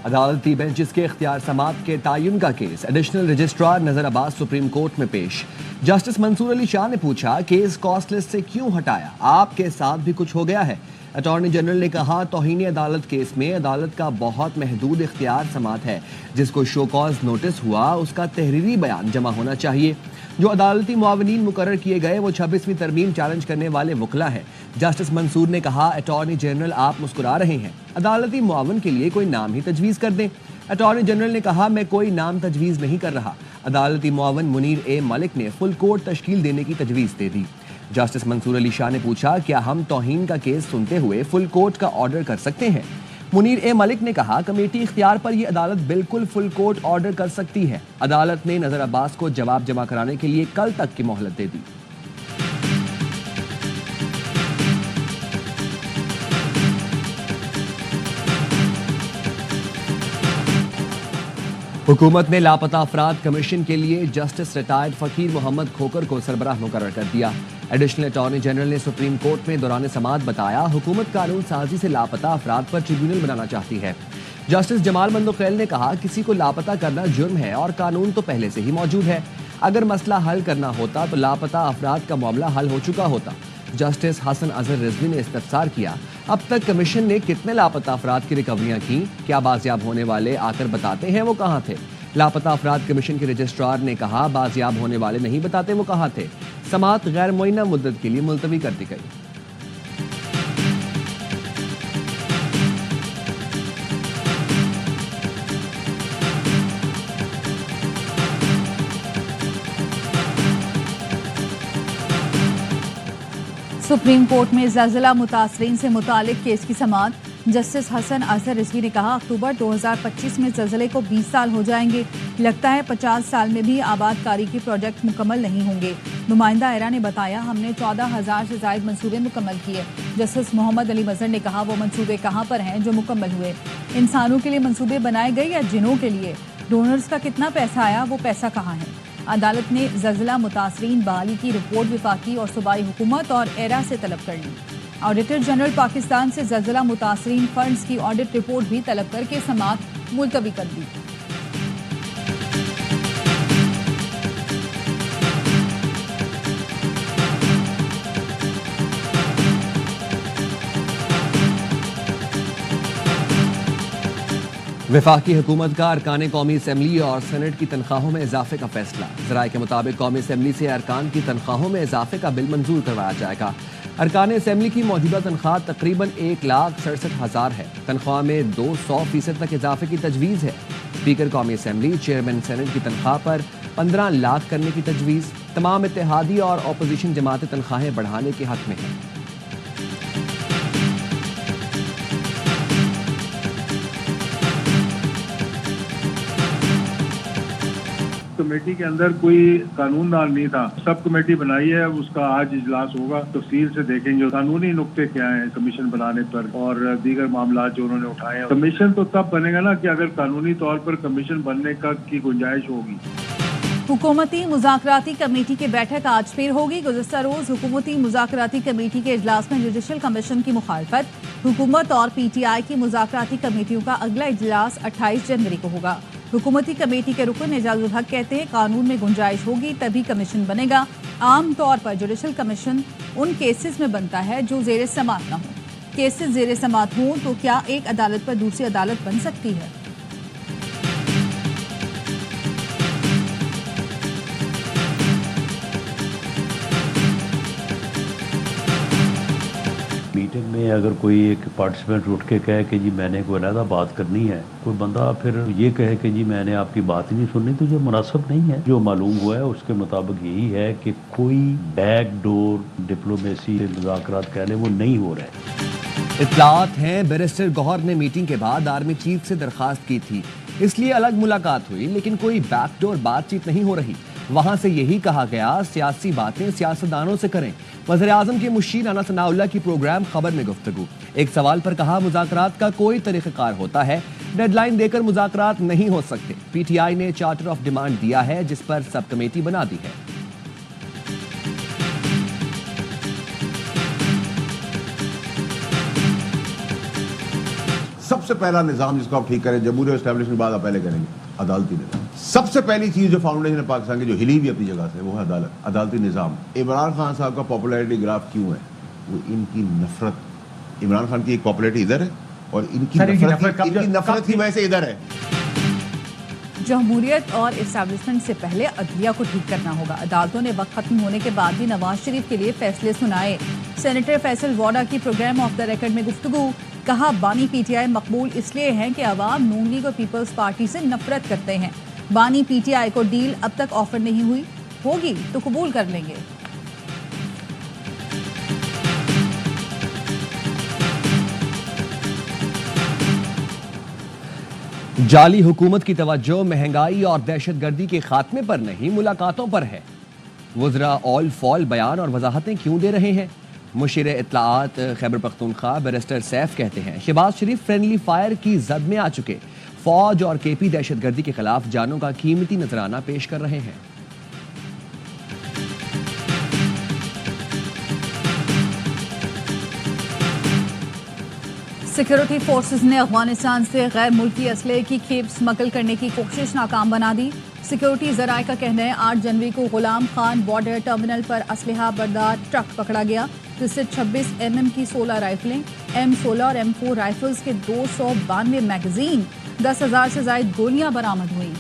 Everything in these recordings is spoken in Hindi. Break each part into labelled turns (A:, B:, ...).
A: अदालती बेंचेस के इख्तियार समात के तयन का केस एडिशनल रजिस्ट्रार नजर अब्बास सुप्रीम कोर्ट में पेश। जस्टिस मंसूर अली शाह ने पूछा, केस कॉस्ट लिस्ट से क्यों हटाया, आपके साथ भी कुछ हो गया है? अटॉर्नी जनरल ने कहा, तौहीन अदालत केस में अदालत का बहुत महदूद इख्तियार समात है। जिसको शो कॉज नोटिस हुआ उसका तहरीरी बयान जमा होना चाहिए। जो अदालती मुआवनीन मुकर्रर किए गए वो 26वीं तरमीम चैलेंज करने वाले वकला है। जस्टिस मंसूर ने कहा, अटॉर्नी जनरल आप मुस्कुरा रहे हैं, अदालती मुआवन के लिए कोई नाम ही तजवीज़ कर दें। अटॉर्नी जनरल ने कहा, मैं कोई नाम तजवीज़ नहीं कर रहा। अदालती मुआवन मुनीर ए मलिक ने फुल कोर्ट तश्कील देने की तजवीज़ दे दी। जस्टिस मंसूर अली शाह ने पूछा, क्या हम तौहीन का केस सुनते हुए फुल कोर्ट का ऑर्डर कर सकते हैं? मुनीर ए मलिक ने कहा, कमेटी इख्तियार पर यह अदालत बिल्कुल फुल कोर्ट ऑर्डर कर सकती है। अदालत ने नजर अब्बास को जवाब जमा कराने के लिए कल तक की मोहलत दे दी। हुकूमत ने लापता अफराद कमीशन के लिए जस्टिस रिटायर्ड फकीर मोहम्मद खोकर को सरबराह मुकर्रर कर दिया। एडिशनल अटॉर्नी जनरल ने सुप्रीम कोर्ट में दौरान समाअत बताया, हुकूमत कानून साजी से लापता अफराद पर ट्रिब्यूनल बनाना चाहती है। जस्टिस जमाल मंदोखैल ने कहा, किसी को लापता करना जुर्म है और कानून तो पहले से ही मौजूद है। अगर मसला हल करना होता तो लापता अफराद का मामला हल हो चुका होता। जस्टिस हसन अजहर रिजवी ने इस्तफसार किया, अब तक कमीशन ने कितने लापता अफराद की रिकवरियां की? क्या बाजियाब होने वाले आकर बताते हैं वो कहाँ थे? लापता अफराद कमीशन के रजिस्ट्रार ने कहा, बाजियाब होने वाले नहीं बताते वो कहाँ थे। समाअत गैर मुअय्यना मुद्दत के लिए मुलतवी कर दी गई।
B: सुप्रीम कोर्ट में ज़लज़ला मुतासरीन से मुतालिक केस की समाअत। जस्टिस हसन अजहर रिजवी ने कहा, अक्टूबर 2025 में ज़लज़ले को 20 साल हो जाएंगे। लगता है 50 साल में भी आबादकारी के प्रोजेक्ट मुकम्मल नहीं होंगे। नुमाइंदा एरा ने बताया, हमने 14,000 से ज़ायद मंसूबे मुकम्मल किए। जस्टिस मोहम्मद अली मजहर ने कहा, वो मंसूबे कहाँ पर हैं जो मुकम्मल हुए? इंसानों के लिए मंसूबे बनाए गए या जिनों के लिए? डोनर्स का कितना पैसा आया, वो पैसा कहाँ है? अदालत ने ज़लज़ला मुतासरीन बहाली की रिपोर्ट विफाकी और सूबाई हुकूमत और एरा से तलब कर ली। ऑडिटर जनरल पाकिस्तान से ज़लज़ला मुतासरीन फंड्स की ऑडिट रिपोर्ट भी तलब करके समाअत मुलतवी कर दी।
A: वफाकी हुकूमत का अरकान कौमी असम्बली और सेनेट की तनख्वाहों में इजाफे का फैसला। ज़राए के मुताबिक कौमी असम्बली से अरकान की तनख्वाहों में इजाफे का बिल मंजूर करवाया जाएगा। अरकान असम्बली की मौजूदा तनख्वाह तकरीबन 1,67,000 है। तनख्वाह में 200% तक इजाफे की तजवीज़ है। स्पीकर कौमी असम्बली, चेयरमैन सेनेट की तनख्वाह पर 15 लाख करने की तजवीज़। तमाम इत्तेहादी और अपोजिशन जमातें तनख्वाहें बढ़ाने के हक में हैं।
C: कमेटी के अंदर कोई कानूनदान नहीं था, सब कमेटी बनाई है, उसका आज इजलास होगा, तफसील से देखेंगे कानूनी नुक्ते क्या हैं कमीशन बनाने पर और दीगर मामला जो उन्होंने उठाए हैं। कमीशन तो तब बनेगा ना कि अगर कानूनी तौर पर कमीशन बनने की गुंजाइश होगी।
B: हुकूमती मुज़ाकराती कमेटी की बैठक आज फिर होगी। गुज़श्ता रोज हुकूमती मुज़ाकराती कमेटी के इजलास में जुडिशल कमीशन की मुखालफत। हुकूमत और PTI की मुज़ाकराती कमेटियों का अगला इजलास 28 जनवरी को होगा। हुकूमती कमेटी के रुकन एजाजुल हक कहते हैं, कानून में गुंजाइश होगी तभी कमीशन बनेगा। आम तौर पर जुडिशल कमीशन उन केसेस में बनता है जो ज़ेर समाअत न हो। केसेस ज़ेर समाअत हों तो क्या एक अदालत पर दूसरी अदालत बन सकती है?
D: मीटिंग में अगर कोई एक पार्टिसिपेंट उठ के कहे कि जी मैंने कोई अलहदा बात करनी है, कोई बंदा फिर ये कहे कि जी मैंने आपकी बात ही नहीं सुननी, तो ये मुनासिब नहीं है। जो मालूम हुआ है उसके मुताबिक यही है कि कोई बैक डोर डिप्लोमेसी मुज़ाकरात कह लें वो नहीं हो रहे।
A: इत्तलात हैं, बैरिस्टर गौहर ने मीटिंग के बाद आर्मी चीफ से दरखास्त की थी, इसलिए अलग मुलाकात हुई, लेकिन कोई बैकडोर बातचीत नहीं हो रही। वहां से यही कहा गया, सियासी बातें सियासतदानों से करें। वज़ीर-ए-आज़म के मुशीर राना सनाउल्लाह की प्रोग्राम खबर में गुफ्तगू। एक सवाल पर कहा, मुज़ाकरात का कोई तरीक़ाकार होता है, डेडलाइन देकर मुज़ाकरात नहीं हो सकते। PTI ने चार्टर ऑफ डिमांड दिया है जिस पर सब कमेटी बना दी है।
E: सबसे पहला निज़ाम जिसको आप ठीक करें, जमहूरियत एस्टैब्लिशमेंट के बाद आप पहले करेंगे अदालती निज़ाम। सबसे पहली चीज़ जो फाउंडेशन पाकिस्तान की जो हिली भी अपनी जगह से, वो है अदालत, अदालती निज़ाम। इमरान खान साहब का पॉपुलैरिटी ग्राफ क्यों है? वो इनकी नफरत। इमरान खान की एक पॉपुलैरिटी इधर है और इनकी नफरत की वजह से इधर है।
B: जमहूरियत और इस्टेब्लिशमेंट से पहले अदलिया को ठीक करना होगा। अदालतों ने वक्त खत्म होने के बाद भी नवाज शरीफ के लिए फैसले सुनाए। सेनेटर फैसल वाडा की प्रोग्राम ऑफ द रिकॉर्ड में गुफ्तगू, कहा बानी पीटीआई मकबूल इसलिए है कि अवाम नून लीग और पीपल्स पार्टी से नफरत करते हैं। बानी पीटीआई को डील अब तक ऑफर नहीं हुई, होगी तो कबूल कर लेंगे।
A: जाली हुकूमत की तवज्जो महंगाई और दहशतगर्दी के खात्मे पर नहीं, मुलाकातों पर है। वज़रा ऑल फॉल बयान और वजाहतें क्यों दे रहे हैं? मुशीर इत्तलाआत खैबर पख्तूनख्वा बैरिस्टर सैफ कहते हैं शहबाज शरीफ फ्रेंडली फायर की जद में आ चुके। फौज और केपी दहशतगर्दी के खिलाफ जानों का कीमती नजराना पेश कर रहे हैं।
B: सिक्योरिटी फोर्सेस ने अफगानिस्तान से गैर मुल्की असले की खेप स्मगल करने की कोशिश नाकाम बना दी। सिक्योरिटी जराये का कहना है 8 जनवरी को गुलाम खान बॉर्डर टर्मिनल पर असलहा बरदार ट्रक पकड़ा गया, जिससे 26 mm की 16 राइफलें, M16 और M4 राइफल्स के 292 मैगजीन, 10,000 से ज्यादा गोलियां बरामद हुई।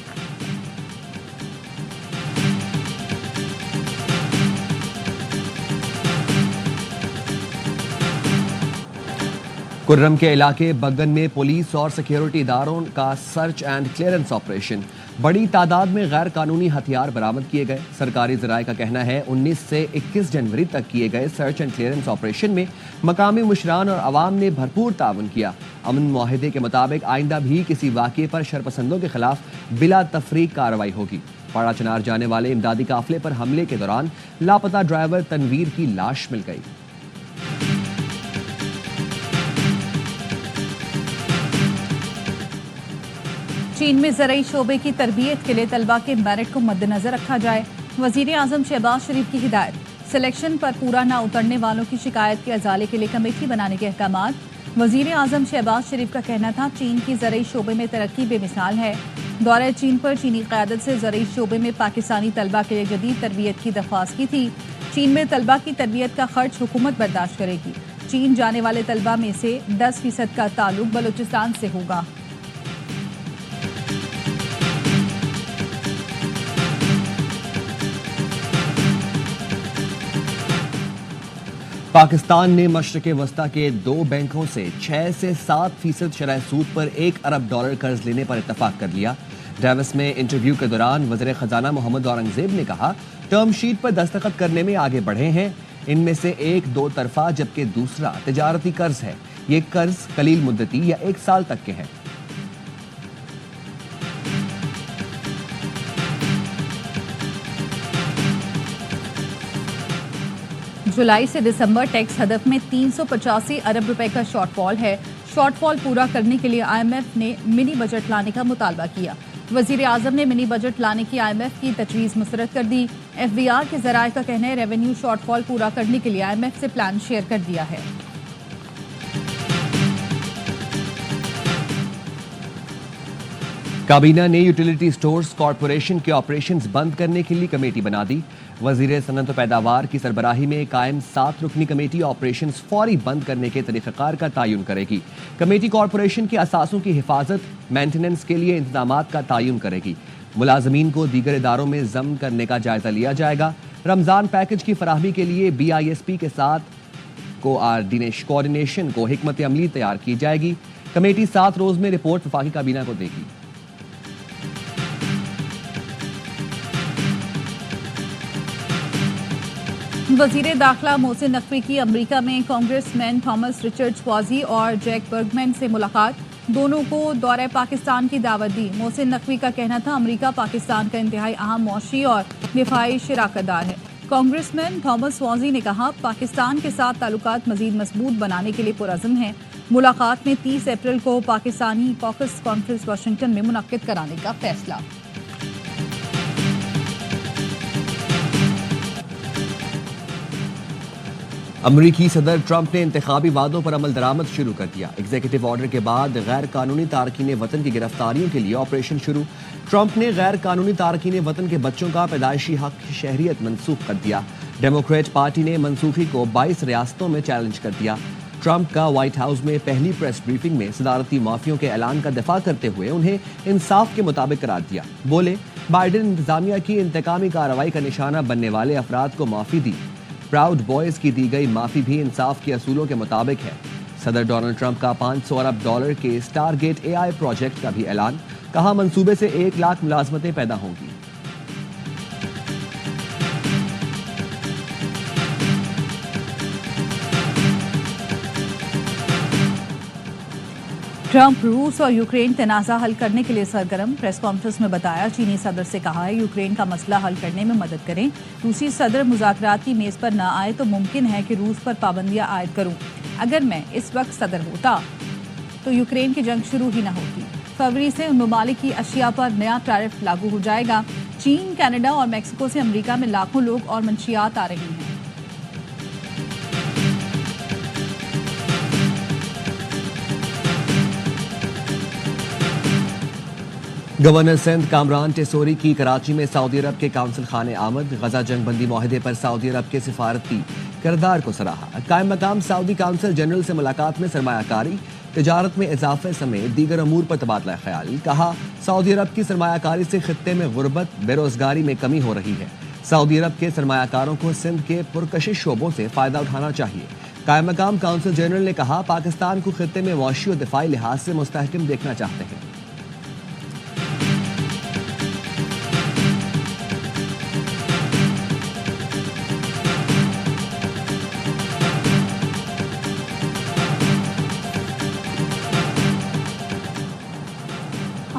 A: कुर्रम के इलाके बग्गन में पुलिस और सिक्योरिटी इदारों का सर्च एंड क्लियरेंस ऑपरेशन। बड़ी तादाद में गैर कानूनी हथियार बरामद किए गए। सरकारी ज़राए का कहना है 19 से 21 जनवरी तक किए गए सर्च एंड क्लियरेंस ऑपरेशन में मकामी मुशरान और अवाम ने भरपूर ताउन किया। अमन मुआहिदे के मुताबिक आइंदा भी किसी वाक़े पर शरपसंदों के खिलाफ बिला तफरीक कार्रवाई होगी। पाड़ा चनार जाने वाले इमदादी काफिले पर हमले के दौरान लापता ड्राइवर तनवीर की लाश मिल गई।
B: चीन में ज़राई शोबे की तरबियत के लिए तलबा के मेरिट को मद्देनजर रखा जाए। वज़ीर आज़म शहबाज शरीफ की हिदायत। सिलेक्शन पर पूरा ना उतरने वालों की शिकायत के अजाले के लिए कमेटी बनाने के अहकाम। वज़ीर आज़म शहबाज शरीफ का कहना था चीन की ज़राई शोबे में तरक्की बेमिसाल है। दौरे चीन पर चीनी क़यादत से ज़राई शोबे में पाकिस्तानी तलबा के लिए जदीद तरबियत की दरख्वास्त की थी। चीन में तलबा की तरबियत का खर्च हुकूमत बर्दाश्त करेगी। चीन जाने वाले तलबा में से 10% का ताल्लुक बलूचिस्तान से होगा।
A: पाकिस्तान ने मशरक़े वस्ता के 2 बैंकों से 6 से 7% शरह सूद पर $1 अरब कर्ज लेने पर इत्तफाक कर लिया। डेविस में इंटरव्यू के दौरान वज़ीर ख़जाना मोहम्मद औरंगज़ेब ने कहा टर्म शीट पर दस्तखत करने में आगे बढ़े हैं। इनमें से एक 2 तरफा जबकि दूसरा तिजारती कर्ज है। ये कर्ज कलील मुद्दती या 1 साल तक के हैं।
B: जुलाई से दिसंबर टैक्स हदफ में 385 अरब रुपए का शॉर्टफॉल है। शॉर्टफॉल पूरा करने के लिए IMF ने मिनी बजट लाने का मुतालबा किया। वज़ीर आज़म ने मिनी बजट लाने की IMF की तजवीज़ मुस्तरद कर दी। FBR के ज़राए का कहना है रेवेन्यू शॉर्टफॉल पूरा करने के लिए IMF से प्लान शेयर कर दिया है।
A: काबीना ने यूटिलिटी स्टोर्स कॉरपोरेशन के ऑपरेशंस बंद करने के लिए कमेटी बना दी। वज़ीर सनअत व पैदावार की सरबराही में कायम 7 रुकनी कमेटी ऑपरेशंस फौरी बंद करने के तरीक़ाकार का तयन करेगी। कमेटी कॉरपोरेशन के असासों की हिफाजत मेंटेनेंस के लिए इंतजामात का तयन करेगी। मुलाजमीन को दीगर इदारों में जम करने का जायजा लिया जाएगा। रमज़ान पैकेज की फराहमी के लिए BISP के साथ कोऑर्डिनेशन को हिकमत अमली तैयार की जाएगी। कमेटी 7 रोज में रिपोर्ट वफाकी काबीना को देगी।
B: वज़ीर दाखिला मोहसिन नकवी की अमेरिका में कांग्रेसमैन थॉमस रिचर्ड्स क्वाजी और जैक बर्गमैन से मुलाकात। दोनों को दौरे पाकिस्तान की दावत दी। मोहसिन नकवी का कहना था अमेरिका पाकिस्तान का इंतहाई अहम मौशी और दिफाई शराकतदार है। कांग्रेसमैन थॉमस क्वाजी ने कहा पाकिस्तान के साथ ताल्लुकात मजीद मजबूत बनाने के लिए पुरअज़्म है। मुलाकात में 30 अप्रैल को पाकिस्तानी कॉकस कॉन्फ्रेंस वाशिंगटन में मुनक्किद कराने का फैसला।
A: अमरीकी सदर ट्रंप ने इंतखाबी वादों पर अमल दरामद शुरू कर दिया। एग्जीक्यूटिव ऑर्डर के बाद गैर कानूनी तारकीन वतन की गिरफ्तारियों के लिए ऑपरेशन शुरू। ट्रंप ने गैर कानूनी तारकीन वतन के बच्चों का पैदाइशी हक की शहरियत मनसूख कर दिया। डेमोक्रेट पार्टी ने मनसूखी को 22 रियासतों में चैलेंज कर दिया। ट्रंप का व्हाइट हाउस में पहली प्रेस ब्रीफिंग में सदारती माफियों के ऐलान का दिफा करते हुए उन्हें इंसाफ के मुताबिक करार दिया। बोले, बाइडेन इंतजामिया की इंतकामी कार्रवाई का निशाना बनने वाले अफराद को माफी दी। प्राउड बॉयज की दी गई माफी भी इंसाफ के असूलों के मुताबिक है। सदर डोनाल्ड ट्रंप का $500 अरब के स्टारगेट AI प्रोजेक्ट का भी ऐलान। कहा, मंसूबे से 1 लाख मुलाजमतें पैदा होंगी।
B: ट्रंप रूस और यूक्रेन तनाज़ा हल करने के लिए सरगर्म। प्रेस कॉन्फ्रेंस में बताया, चीनी सदर से कहा है यूक्रेन का मसला हल करने में मदद करें। रूसी सदर मुज़ाकरात की मेज़ पर न आए तो मुमकिन है कि रूस पर पाबंदियां आयद करूं। अगर मैं इस वक्त सदर होता तो यूक्रेन की जंग शुरू ही न होती। फरवरी से उन ममालिक की अशिया पर नया टैरिफ लागू हो जाएगा। चीन, कनाडा और मैक्सिको से अमेरिका में लाखों लोग और मंशियात आ रही हैं।
A: गवर्नर सिंध कामरान टेसोरी की कराची में सऊदी अरब के काउंसिल खाने आमद। गजा जंगबंदी माहिदे पर सऊदी अरब के सिफारती किरदार को सराहा। कायम मकाम सऊदी काउंसिल जनरल से मुलाकात में सरमायाकारी, तिजारत में इजाफे समेत दीगर अमूर पर तबादला ख्याल। कहा, सऊदी अरब की सरमायाकारी से खित्ते में गुर्बत, बेरोजगारी में कमी हो रही है। सऊदी अरब के सरमायाकारों को सिंध के पुरकशिश शोबों से फायदा उठाना चाहिए। कायम मकाम काउंसिल जनरल ने कहा, पाकिस्तान को खित्ते में मुआशी और दिफाई लिहाज से मुस्तहकम देखना चाहते हैं।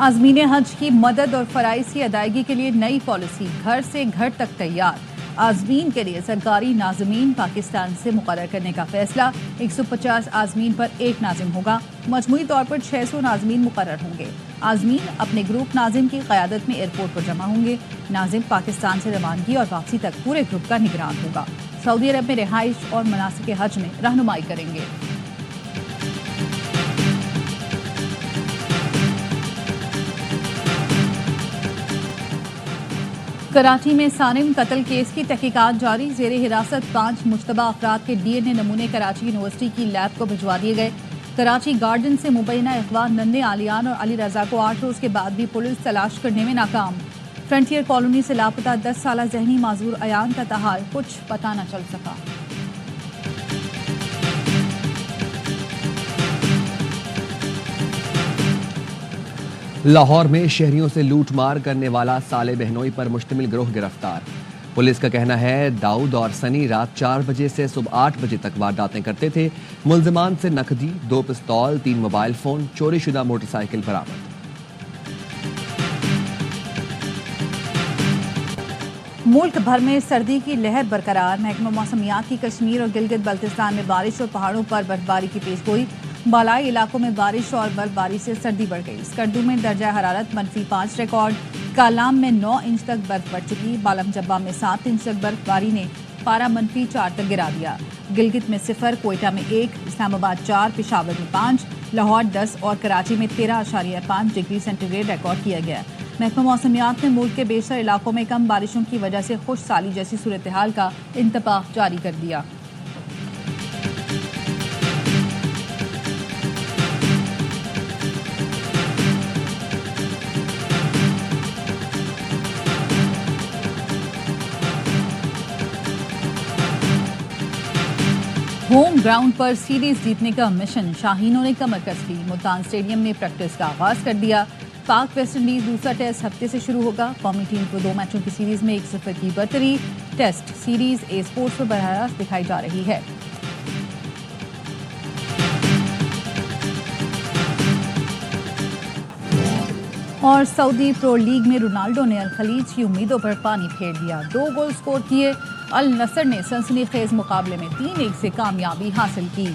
B: आज़मीन हज की मदद और फ़राइज़ की अदायगी के लिए नई पॉलिसी, घर से घर तक तैयार। आज़मीन के लिए सरकारी नाज़मीन पाकिस्तान से मुकर्रर करने का फैसला। 150 आज़मीन पर एक नाजिम होगा। मजमूई तौर पर 600 नाज़मीन मुकर्रर होंगे। आज़मीन अपने ग्रुप नाजिम की क़यादत में एयरपोर्ट पर जमा होंगे। नाजिम पाकिस्तान से रवानगी और वापसी तक पूरे ग्रुप का निगरान होगा। सऊदी अरब में रिहाइश और मनासिक हज में रहनुमाई करेंगे। कराची में सानिम कत्ल केस की तहकीकात जारी। जेर हिरासत 5 मुश्तबा अफराद के DNA नमूने कराची यूनिवर्सिटी की लैब को भिजवा दिए गए। कराची गार्डन से मुबैना अगवा नन्हे आलियान और अली रजा को 8 रोज के बाद भी पुलिस तलाश करने में नाकाम। फ्रंटियर कॉलोनी से लापता 10 साला जहनी माजूर अयान का तहाल, कुछ पता न चल सका।
A: लाहौर में शहरियों से लूटमार करने वाला साले बहनोई पर मुश्तमिल गिरोह गिरफ्तार। पुलिस का कहना है, दाऊद और सनी रात 4 बजे से सुबह 8 बजे तक वारदातें करते थे। मुल्जिमान से नकदी, 2 पिस्तौल, 3 मोबाइल फोन, चोरीशुदा मोटरसाइकिल बरामद।
B: मुल्क भर में सर्दी की लहर बरकरार। महकमा मौसमियात की कश्मीर और गिलगित बल्तिस्तान में बारिश और पहाड़ों पर बर्फबारी की पेशगोई। बालाई इलाकों में बारिश और बर्फबारी से सर्दी बढ़ गई। स्कर्दू में दर्जा हरारत -5 रिकॉर्ड। कालाम में 9 इंच तक बर्फ पड़ चुकी। बालम जब्बा में 7 इंच तक बर्फबारी ने पारा -4 तक गिरा दिया। गिलगित में 0, कोयटा में 1, इस्लामाबाद 4, पेशावर में 5, लाहौर 10 और कराची में 13.5 डिग्री सेंटीग्रेड रिकॉर्ड किया गया। महकमा मौसमियात ने मुल्क के बेशतर इलाकों में कम बारिशों की वजह से खुश साली जैसी सूरत हाल का इंतबाह जारी कर दिया। होम ग्राउंड पर सीरीज जीतने का मिशन शाहीनों ने कमर कस ली। मुल्तान स्टेडियम में प्रैक्टिस का आगाज कर दिया। पाक वेस्ट इंडीज दूसरा टेस्ट हफ्ते से शुरू होगा। कौमी टीम को 2 मैचों की सीरीज में 1-0 की बर्तरी। टेस्ट सीरीज ए स्पोर्ट्स पर बराह रास्त दिखाई जा रही है। और सऊदी प्रो लीग में रोनाल्डो ने अल खलीज की उम्मीदों पर पानी फेर दिया। 2 गोल स्कोर किए। अल नसर ने सनसनीखेज मुकाबले में 3-1 से कामयाबी हासिल की।